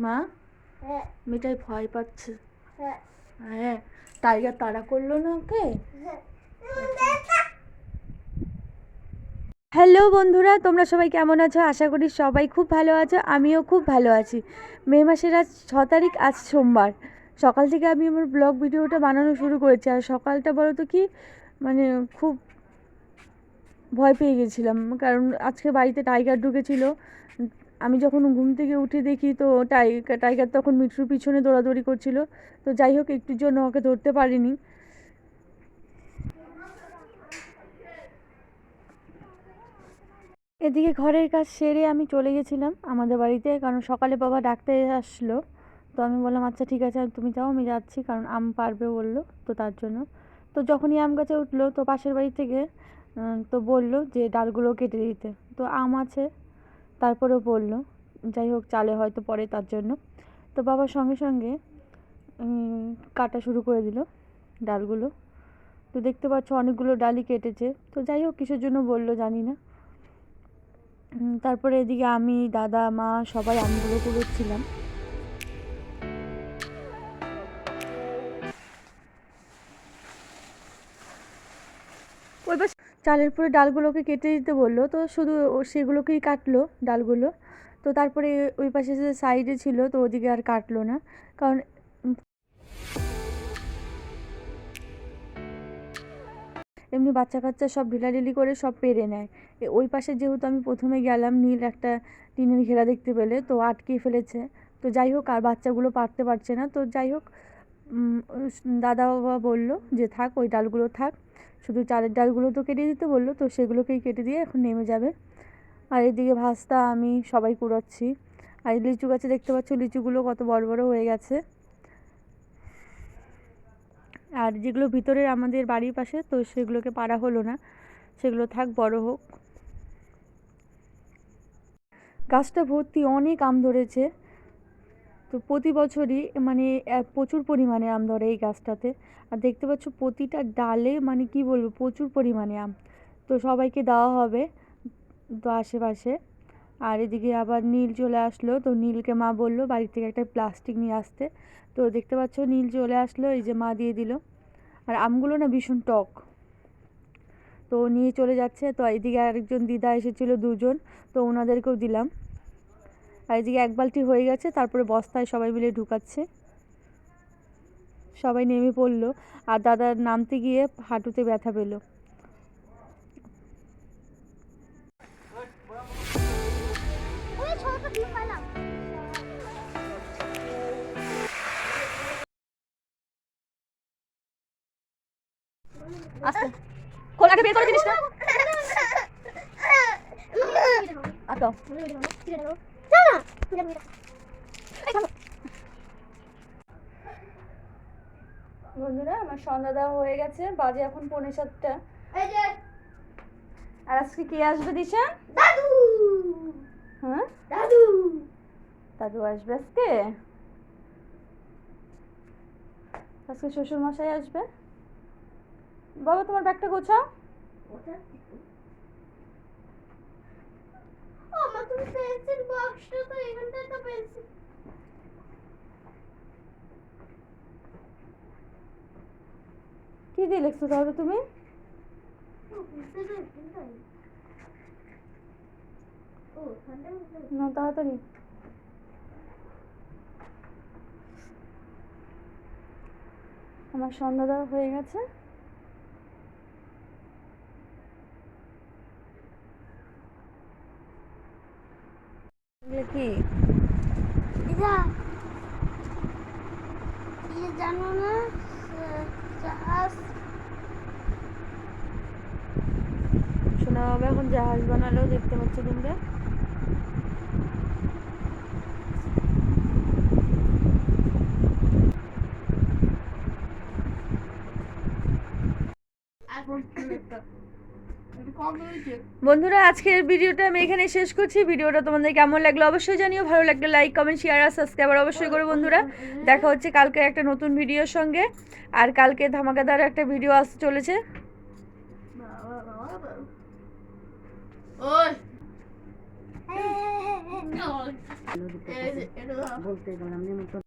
মা মিঠাই ভয় পাচ্ছে। হ্যাঁ, টাইগার তাড়া করলো না ওকে। হ্যালো বন্ধুরা, তোমরা সবাই কেমন আছো? আশা করি সবাই খুব ভালো আছো, আমিও খুব ভালো আছি। মে মাসের আজ 6 তারিখ, আজ সোমবার। সকাল থেকে আমি আমার ব্লগ ভিডিওটা বানানো শুরু করেছি। আর সকালটা বলো তো কি, মানে খুব ভয় পেয়ে গেছিলাম, কারণ আজকে বাড়িতে টাইগার ঢুকেছিল। আমি যখন ঘুম থেকে উঠে দেখি তো টাইগার তখন মিঠুর পিছনে দৌড়াদৌড়ি করছিল। তো যাই হোক, একটুর জন্য ওকে ধরতে পারিনি। এদিকে ঘরের কাজ সেরে আমি চলে গেছিলাম আমাদের বাড়িতে, কারণ সকালে বাবা ডাকতে আসলো। তো আমি বললাম আচ্ছা ঠিক আছে, তুমি যাও, আমি যাচ্ছি, কারণ আম পারবে বললো, তো তার জন্য। তো যখনই আম গাছে উঠলো, তো পাশের বাড়ি থেকে তো বললো যে ডালগুলো কেটে দিতে। তো আম আছে, তারপরেও বললো। যাই হোক, চালে হয়তো পরে, তার জন্য। তো বাবার সঙ্গে সঙ্গে কাটা শুরু করে দিল ডালগুলো। তো দেখতে পাচ্ছ অনেকগুলো ডালই কেটেছে। তো যাই হোক, কিসের জন্য বললো জানি না। তারপরে এদিকে আমি, দাদা, মা সবাই আমগুলো কুড়োচ্ছিলাম। ওই পাশে চালের পরে ডালগুলোকে কেটে দিতে বললো, তো শুধু সেগুলোকেই কাটলো ডালগুলো। তো তারপরে ওই পাশে যে সাইডে ছিল, তো ওদিকে আর কাটলো না, কারণ এমনি বাচ্চা কাচ্চা সব ঢিলাঢিলি করে সব পেরে নেয়। ওই পাশে যেহেতু আমি প্রথমে গেলাম, নীল একটা টিনের ঘেরা দেখতে পেলে, তো আটকে ফেলেছে। তো যাই হোক, আর বাচ্চাগুলো পারতে পারছে না। তো যাই হোক, দাদা বাবা বললো যে থাক, ওই ডালগুলো থাক, শুধু চালের ডালগুলো তো কেটে দিতে বললো, তো সেগুলোকেই কেটে দিয়ে এখন নেমে যাবে। আর এদিকে ভাস্তা আমি সবাই কুড়াচ্ছি। আর লিচু গাছে দেখতে পাচ্ছ লিচুগুলো কত বড় বড় হয়ে গেছে। আর যেগুলো ভিতরের আমাদের বাড়ির পাশে, তো সেগুলোকে পাড়া হলো না, সেগুলো থাক, বড় হোক। গাছটা ভর্তি অনেক আম ধরেছে। তো প্রতি বছরই মানে প্রচুর পরিমাণে আম ধরে এই গাছটাতে। আর দেখতে পাচ্ছ প্রতিটা ডালে, মানে কি বলবো, প্রচুর পরিমাণে আম। তো সবাইকে দেওয়া হবে তো আশেপাশে। আর এদিকে আবার নীল চলে আসলো। তো নীলকে মা বললো বাড়ি থেকে একটা প্লাস্টিক নিয়ে আসতে। তো দেখতে পাচ্ছ নীল চলে আসলো, এই যে মা দিয়ে দিল। আর আমগুলো না ভীষণ টক, তো নিয়ে চলে যাচ্ছে। তো এদিকে আরেকজন দিদা এসেছিলো, দুজন, তো ওনাদেরকেও দিলাম। আর এদিকে এক বালতি হয়ে গেছে, তারপরে বস্তায় সবাই মিলে ঢুকাচ্ছে। সবাই নেমে পড়লো। আর দাদার নামতে গিয়ে হাঁটুতে ব্যথা পেল। আস্তে খোল, আগে বের করে জিনিসটা। বন্ধুরা, আমার সন্ধ্যা দেওয়া হয়ে গেছে, বাজে এখন 6:45। আর আজকে কে আসবে দিশা? দাদু। হ্যাঁ, দাদু। দাদু আসবে আজকে। আজকে শ্বশুর মশাই আসবে। বাবা, তোমার ব্যাগটা গোছাও। আমার তুমি পেন্সিল বক্সটা তো এখানটায়, তো পেন্সিল কি দিয়ে লিখছো তাহলে তুমি? না, তাড়াতাড়ি। আমার সন্ধ্যা দেওয়া হয়ে গেছে। কি জানো না, শোনা বাবা এখন জাহাজ বানালো, দেখতে পাচ্ছ তোমরা। বন্ধুরা, আজকের ভিডিওটা আমি এখানে শেষ করছি। ভিডিওটা তোমাদের কেমন লাগলো অবশ্যই জানিও। ভালো লাগলে লাইক, কমেন্ট, শেয়ার আর সাবস্ক্রাইব অবশ্যই করো বন্ধুরা। দেখা হচ্ছে কালকে একটা নতুন ভিডিওর সঙ্গে। আর কালকে ধামাকাদার একটা ভিডিও আসতে চলেছে। ওই বলতে গেলাম নিমন্ত্রণ